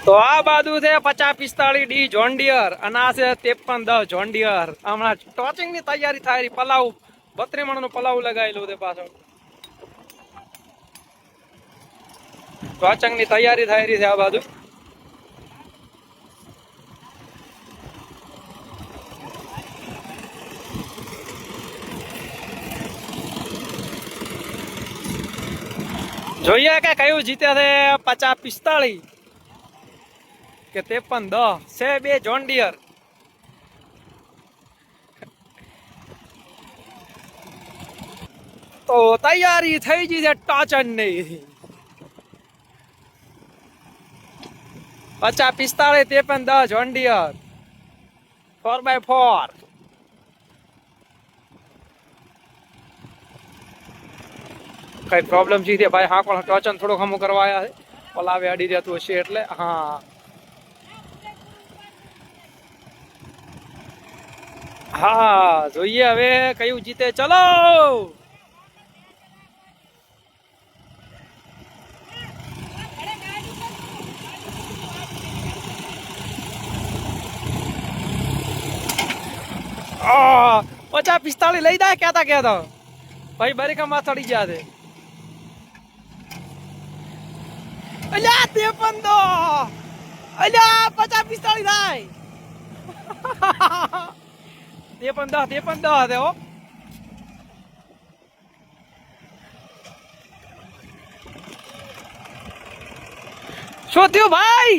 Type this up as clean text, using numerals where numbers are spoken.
તો આ બાજુ છે 50-45 ડી જોન ડિયર અને આ છે 53-10 જોન ડિયર. હમણાં ટોચિંગ ની તૈયારી થાય રહી. પલાવ 32 મણ નું પલાવ લગાવેલું છે પાછળ. ટોચિંગ ની તૈયારી થાય રહી છે આ બાજુ. જોઈએ કે કયું જીતે છે 50-45 કે 53-10 છે બે જોન ડિયર. તો તૈયારી થઈ ગઈ છે ટોચન ની 50-45 53-10 જોન ડિયર 4x4. કઈ પ્રોબ્લેમ છે ભાઈ? હા, પણ ટોચન થોડું હમું કરવા આવ્યા છે. પલાવે અડી જતું હશે એટલે. હા હા, જોઈએ હવે કયું જીતે. ચલો આ 50-45 લઈ જાય કેતા ભાઈ બરીકામાં ચડી ગયા છે. અલ્યા 53-10 અલ્યા 50-45 થાય. 53-10 હો. શું થયું ભાઈ?